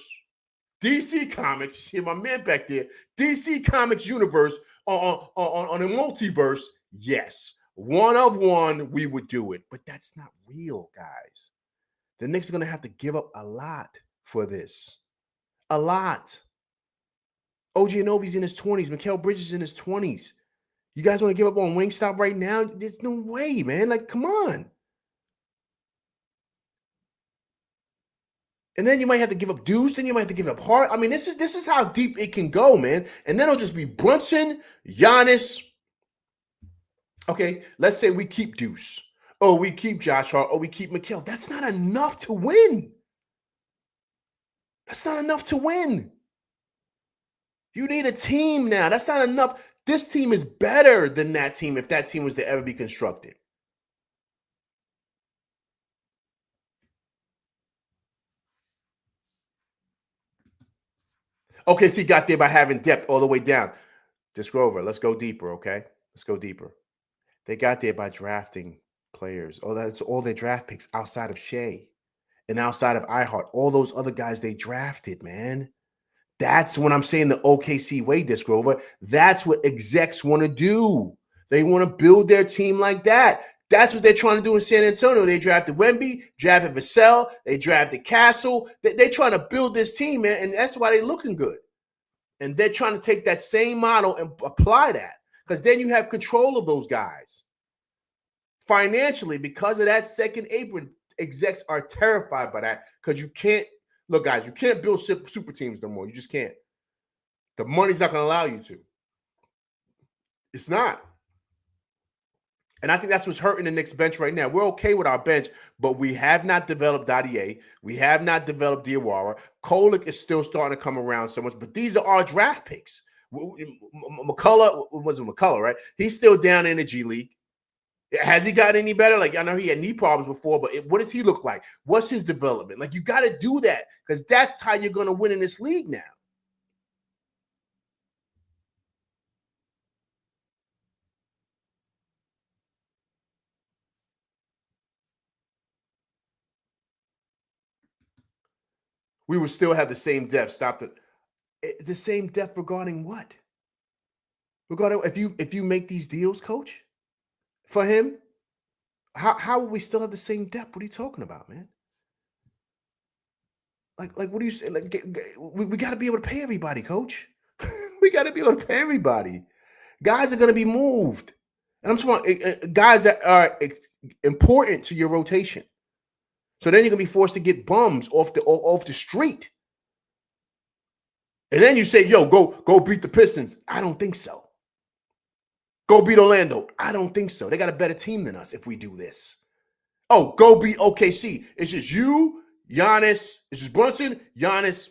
DC Comics, you see my man back there, DC Comics universe, on a multiverse, yes. 1-of-1, we would do it. But that's not real, guys. The Knicks are going to have to give up a lot for this. A lot. OG Anunoby's in his 20s. Mikal Bridges in his 20s. You guys want to give up on Wingstop right now? There's no way, man. Like, come on. And then you might have to give up Deuce. Then you might have to give up Hart. I mean, this is how deep it can go, man. And then it'll just be Brunson, Giannis. Okay, let's say we keep Deuce. Or we keep Josh Hart. Or we keep Mikal. That's not enough to win. That's not enough to win. You need a team now. That's not enough. This team is better than that team if that team was to ever be constructed. Okay, so he got there by having depth all the way down. Just go over. Let's go deeper, okay? Let's go deeper. They got there by drafting players. Oh, that's all their draft picks outside of Shea and outside of iHeart. All those other guys they drafted, man. That's when I'm saying the OKC way, Disc Rover. That's what execs want to do. They want to build their team like that. That's what they're trying to do in San Antonio. They drafted Wemby, drafted Vassell, they drafted Castle. They're trying to build this team, man, and that's why they're looking good. And they're trying to take that same model and apply that, because then you have control of those guys. Financially, because of that second apron, execs are terrified by that, because you can't, look, guys, you can't build super teams no more. You just can't. The money's not going to allow you to. It's not. And I think that's what's hurting the Knicks bench right now. We're okay with our bench, but we have not developed Dadier. We have not developed Diawara. Kolek is still starting to come around so much, but these are our draft picks. McCullough, wasn't McCullough, right? He's still down in the G League. Has he gotten any better? Like, I know he had knee problems before, but what does he look like? What's his development? Like, you got to do that, because that's how you're going to win in this league now. We would still have the same depth. The same depth regarding what? Regarding if you make these deals, coach, for him, how will we still have the same depth? What are you talking about, man? Like what do you say? Like, we got to be able to pay everybody, coach. We got to be able to pay everybody. Guys are going to be moved, and I'm talking guys that are important to your rotation. So then you're gonna be forced to get bums off the street. And then you say, yo, go beat the Pistons. I don't think so. Go beat Orlando. I don't think so. They got a better team than us if we do this. Oh, go beat OKC. It's just you, Giannis. It's just Brunson, Giannis.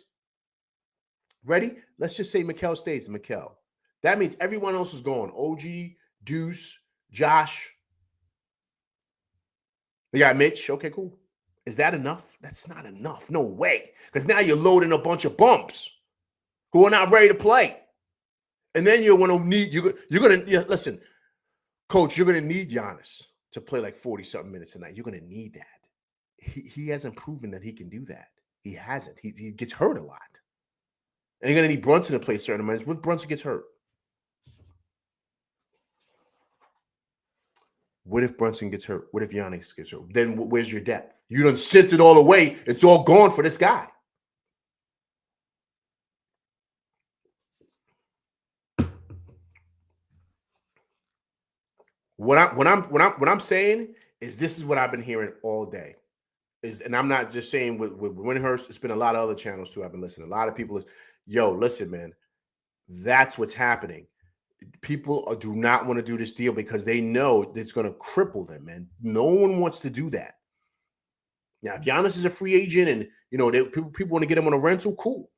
Ready? Let's just say Mikal stays. Mikal. That means everyone else is gone. OG, Deuce, Josh. We got Mitch. Okay, cool. Is that enough? That's not enough. No way. Because now you're loading a bunch of bumps who are not ready to play. And then you're going to listen, coach, you're going to need Giannis to play like 40-something minutes a night. You're going to need that. He hasn't proven that he can do that. He hasn't. He gets hurt a lot. And you're going to need Brunson to play certain minutes. What if Brunson gets hurt? What if Brunson gets hurt? What if Giannis gets hurt? Then where's your depth? You done sent it all away. It's all gone for this guy. What I'm saying is this is what I've been hearing all day. And I'm not just saying with Windhurst. It's been a lot of other channels too. I've been listening. A lot of people is, yo, listen, man. That's what's happening. People do not want to do this deal because they know it's going to cripple them, man. No one wants to do that. Now, if Giannis is a free agent and people want to get him on a rental, cool.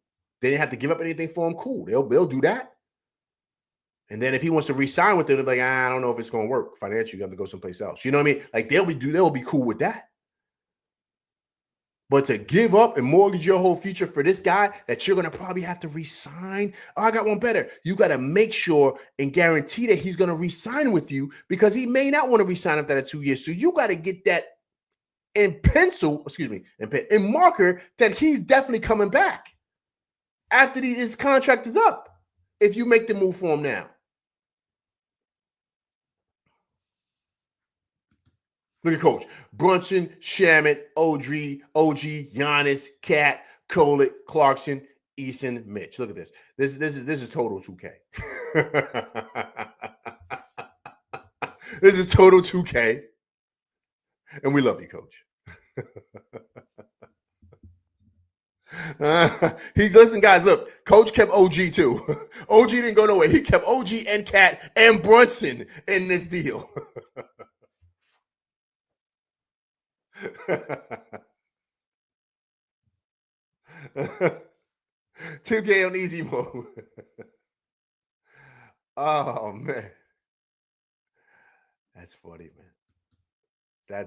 They didn't have to give up anything for him, cool. They'll do that. And then if he wants to re-sign with them, they're like, I don't know if it's going to work financially. You have to go someplace else. You know what I mean? Like they'll be cool with that. But to give up and mortgage your whole future for this guy that you're going to probably have to re-sign, I got one better. You got to make sure and guarantee that he's going to re-sign with you because he may not want to re-sign after that 2 years. So you got to get that in marker that he's definitely coming back after his contract is up if you make the move for him now. Look at Coach. Brunson, Shamet, OG, Giannis, Cat, Colett, Clarkson, Eason, Mitch. Look at this. This is total 2K. This is total 2K. And we love you, Coach. Listen, guys, look, Coach kept OG too. OG didn't go nowhere. He kept OG and Cat and Brunson in this deal. 2K on easy mode. Oh man, that's funny, man.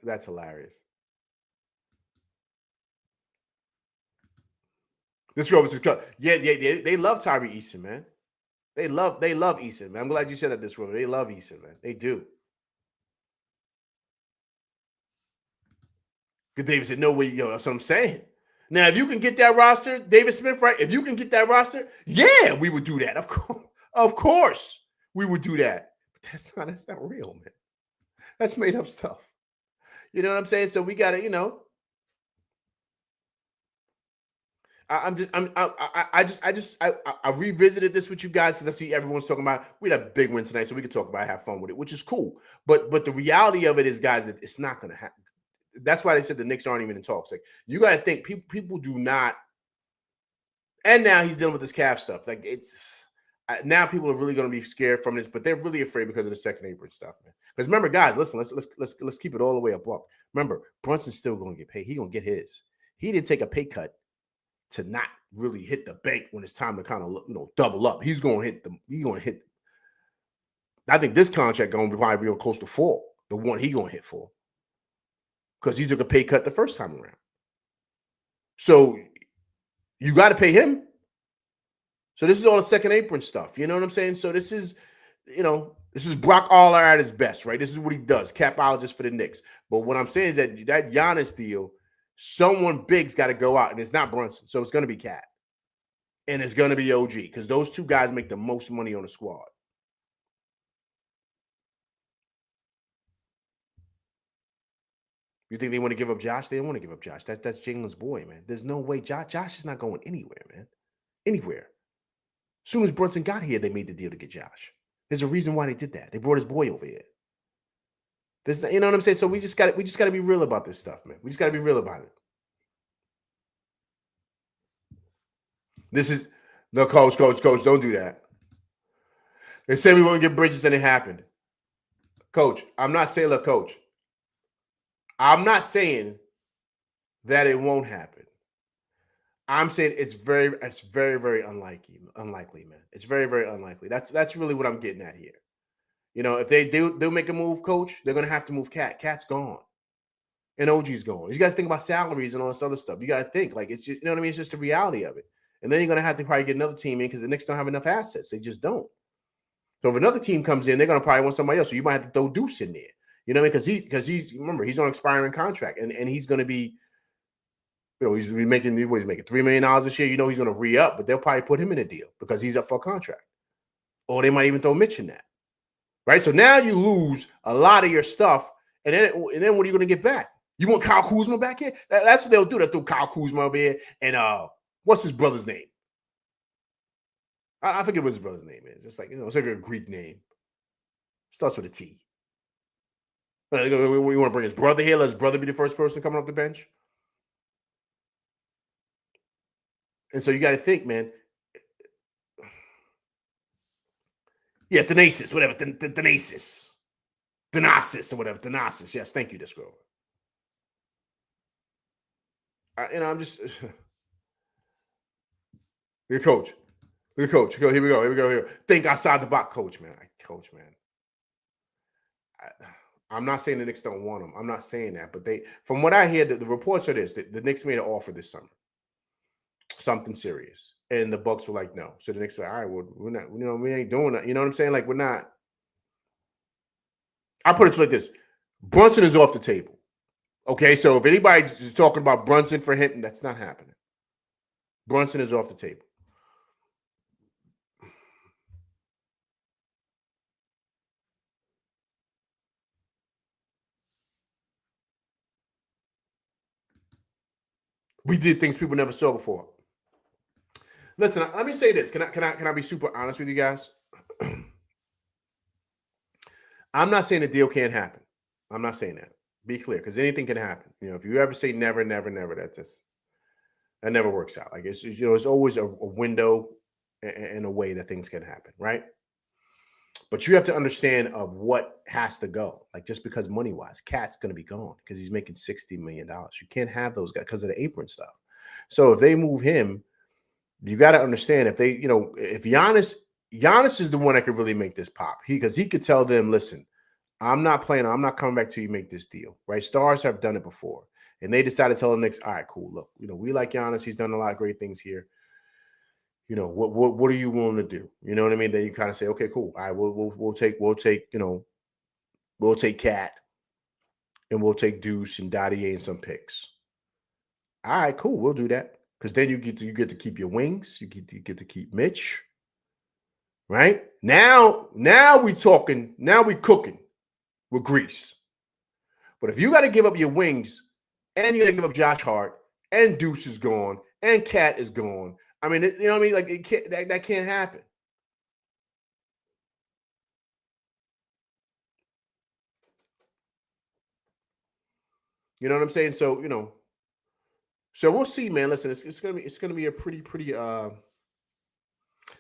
That's hilarious. This girl was yeah. They love Tyree Eason, man. They love Eason, man. I'm glad you said that. This room, they love Eason, man. They do. Because David said, no way, that's what I'm saying. Now, if you can get that roster, David Smith, right? If you can get that roster, yeah, we would do that. Of course, we would do that. But that's not real, man. That's made up stuff. You know what I'm saying? So we gotta, I revisited this with you guys because I see everyone's talking about we had a big win tonight, so we could talk about it, have fun with it, which is cool. But the reality of it is, guys, that it's not gonna happen. That's why they said the Knicks aren't even in talks. Like you got to think people do not. And now he's dealing with this calf stuff. Like it's now people are really going to be scared from this, but they're really afraid because of the second apron stuff, man. Because remember, guys, listen, let's keep it all the way up. Remember, Brunson's still going to get paid. He's going to get his. He didn't take a pay cut to not really hit the bank when it's time to kind of double up. He's going to hit them. He's going to hit. I think this contract going to be probably real close to 4. The one he going to hit for. Because he took a pay cut the first time around. So you got to pay him. So this is all the second apron stuff. You know what I'm saying? So this is, this is Brock Aller at his best, right? This is what he does, capologist for the Knicks. But what I'm saying is that Giannis deal, someone big's got to go out, and it's not Brunson. So it's going to be Cat. And it's going to be OG, because those two guys make the most money on the squad. You think they want to give up Josh? They don't want to give up Josh. That's Jalen's boy, man. There's no way. Josh is not going anywhere, man. Anywhere. As soon as Brunson got here, they made the deal to get Josh. There's a reason why they did that. They brought his boy over here. This, you know what I'm saying? So we just got to be real about this stuff, man. We just got to be real about it. This is no coach. Don't do that. They said we won't get Bridges, and it happened. Coach, I'm not saying, look, Coach. I'm not saying that it won't happen. I'm saying it's very, very unlikely, man. It's very, very unlikely. That's really what I'm getting at here. If they'll make a move, Coach, they're gonna have to move Cat. Cat's gone, and OG's gone. You guys think about salaries and all this other stuff. You gotta think like it's just, you know what I mean. It's just the reality of it. And then you're gonna have to probably get another team in because the Knicks don't have enough assets. They just don't. So if another team comes in, they're gonna probably want somebody else. So you might have to throw Deuce in there. You know what I mean? Because he's remember, he's on an expiring contract, and he's going to be he's making $3 million this year. He's going to re-up, but they'll probably put him in a deal because he's up for a contract. Or they might even throw Mitch in that. Right? So now you lose a lot of your stuff, and then what are you going to get back? You want Kyle Kuzma back here? That's what they'll do. They'll throw Kyle Kuzma over here, and what's his brother's name? I forget what his brother's name is. It's like, it's like a Greek name. Starts with a T. We want to bring his brother here. Let his brother be the first person coming off the bench. And so you got to think, man. Yeah, Thanasis, whatever. Thanasis. Thanasis or whatever. Thanasis. Yes, thank you, Disco. I'm just... Your coach. Here we go. Think outside the box, coach, man. I'm not saying the Knicks don't want him. I'm not saying that. But from what I hear, the reports are this. The Knicks made an offer this summer. Something serious. And the Bucks were like, no. So the Knicks were like, all right, well, we're not, we ain't doing that. You know what I'm saying? Like, we're not. I put it like this. Brunson is off the table. Okay, so if anybody's talking about Brunson for him, that's not happening. Brunson is off the table. We did things people never saw before. Listen, let me say this. Can I be super honest with you guys? I'm not saying the deal can't happen. I'm not saying that. Be clear, because anything can happen. If you ever say never, that never works out. Like it's always a window and a way that things can happen, right? But you have to understand of what has to go. Like just because money-wise, Cat's going to be gone because he's making $60 million. You can't have those guys because of the apron stuff. So if they move him, you got to understand if they, if Giannis is the one that could really make this pop. Because he could tell them, listen, I'm not playing. I'm not coming back till you make this deal, right? Stars have done it before. And they decided to tell the Knicks, all right, cool. Look, we like Giannis. He's done a lot of great things here. What are you willing to do? You know what I mean? Then you kind of say, okay, cool. All right, we'll take Cat and we'll take Deuce and Dottie and some picks. All right, cool. We'll do that. Because then you get to keep your wings. You get to keep Mitch. Right? Now we talking. Now we cooking with grease. But if you got to give up your wings and you got to give up Josh Hart and Deuce is gone and Cat is gone. I mean, you know what I mean? Like it can't, that can't happen. You know what I'm saying? So, so we'll see, man. Listen, it's gonna be a pretty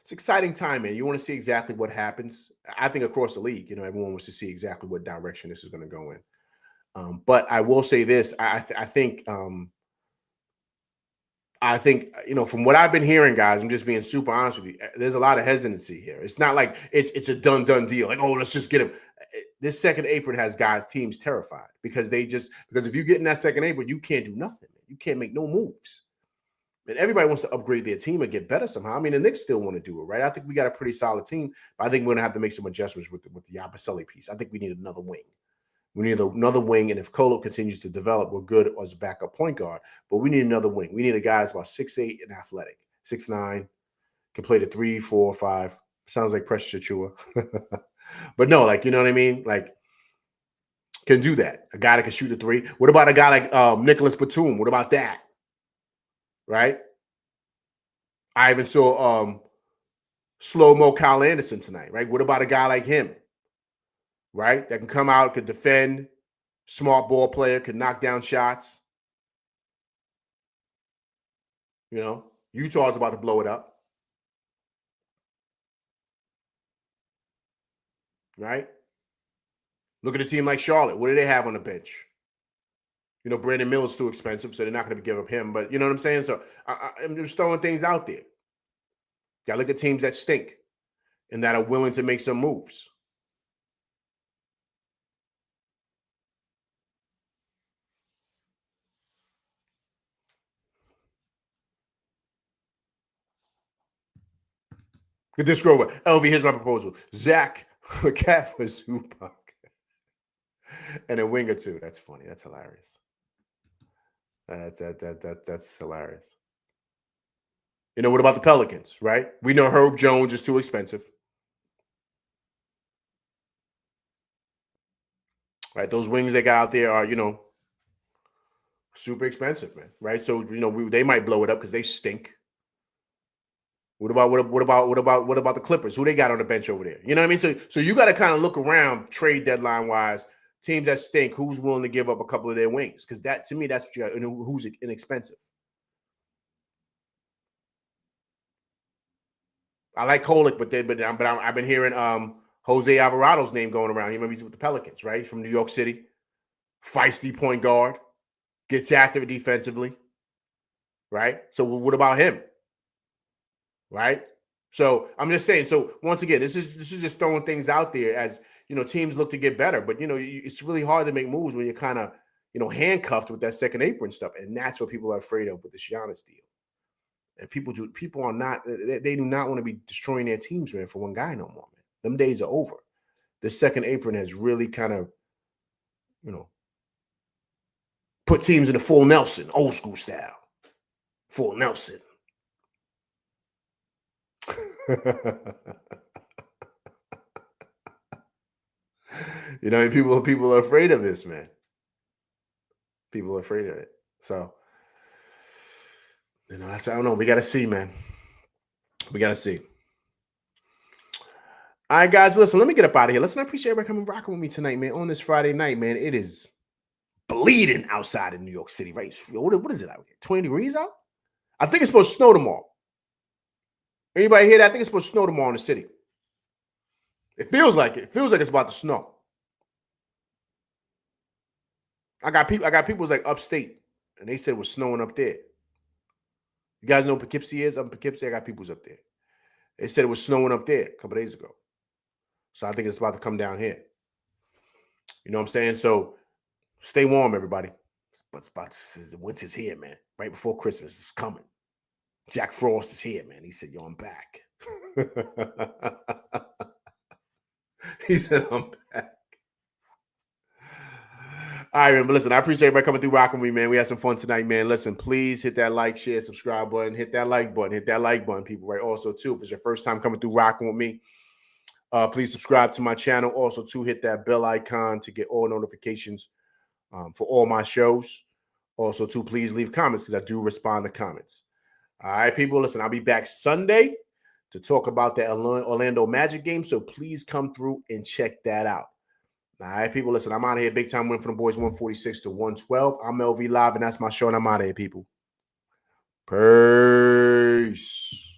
it's exciting time, man. You want to see exactly what happens. I think across the league, everyone wants to see exactly what direction this is going to go in. But I will say this: I think from what I've been hearing, guys, I'm just being super honest with you. There's a lot of hesitancy here. It's not like it's a done deal. Like, oh, let's just get him. This second apron has teams terrified because if you get in that second apron, you can't do nothing. You can't make no moves. And everybody wants to upgrade their team and get better somehow. I mean, the Knicks still want to do it, right? I think we got a pretty solid team, but I think we're going to have to make some adjustments with the Yabusele piece. I think we need another wing. We need another wing, and if Kolo continues to develop, we're good as a backup point guard. But we need another wing. We need a guy that's about 6'8" and athletic, 6'9", can play the 3, 4, 5. Sounds like Precious Achua. But no, like, you know what I mean? Like, can do that. A guy that can shoot the 3. What about a guy like Nicholas Batum? What about that? Right? I even saw slow-mo Kyle Anderson tonight, right? What about a guy like him? Right? That can come out, could defend, smart ball player, could knock down shots. Utah's about to blow it up. Right? Look at a team like Charlotte. What do they have on the bench? Brandon Miller's too expensive, so they're not going to give up him. But you know what I'm saying? So I'm just throwing things out there. Got to look at teams that stink and that are willing to make some moves. Get this over. LV, here's my proposal. Zach, a cat for Zubac. And a wing or two. That's funny. That's hilarious. That's hilarious. You know, what about the Pelicans, right? We know Herb Jones is too expensive. Right? Those wings they got out there are, you know, super expensive, man. Right? So, you know, they might blow it up because they stink. What about the Clippers? Who they got on the bench over there? You know what I mean? So you got to kind of look around trade deadline wise, teams that stink, who's willing to give up a couple of their wings? Because that, to me, that's what you got. You know, who's inexpensive. I like Kolek, but I've been hearing Jose Alvarado's name going around. You remember he's with the Pelicans, right? He's from New York City, feisty point guard, gets after it defensively, right? So what about him, right? So I'm just saying. So once again, this is just throwing things out there as you know teams look to get better, but you know it's really hard to make moves when you're kind of you know handcuffed with that second apron stuff, and that's what people are afraid of with the Giannis deal. And people are not, they do not want to be destroying their teams, man, for one guy no more, man. Them days are over. The second apron has really kind of, you know, put teams in the full Nelson, old school style. Full Nelson. You know, people are afraid of this, man. People are afraid of it. So, you know, I don't know. We got to see, man. We got to see. All right, guys. Listen, let me get up out of here. Listen, I appreciate everybody coming rocking with me tonight, man. On this Friday night, man. It is bleeding outside in New York City, right? What is it out here? 20 degrees out? I think it's supposed to snow tomorrow. Anybody hear that? I think it's supposed to snow tomorrow in the city. It feels like it. It feels like it's about to snow. I got people who's like upstate, and they said it was snowing up there. You guys know Poughkeepsie is? Up in Poughkeepsie, I got people's up there. They said it was snowing up there a couple days ago. So I think it's about to come down here. You know what I'm saying? So stay warm, everybody. But winter's here, man. Right before Christmas is coming. Jack Frost is here, man. He said, yo, I'm back. He said, I'm back. All right, man. But listen, I appreciate everybody coming through rocking with me, man. We had some fun tonight, man. Listen, please hit that like, share, subscribe button. Hit that like button, people, right? Also, too, if it's your first time coming through rocking with me, please subscribe to my channel. Also, too, hit that bell icon to get all notifications for all my shows. Also, too, please leave comments because I do respond to comments. All right, people, listen, I'll be back Sunday to talk about the Orlando Magic game, so please come through and check that out. All right, people, listen, I'm out of here. Big time win for the boys, 146 to 112. I'm LV Live, and that's my show, and I'm out of here, people. Peace.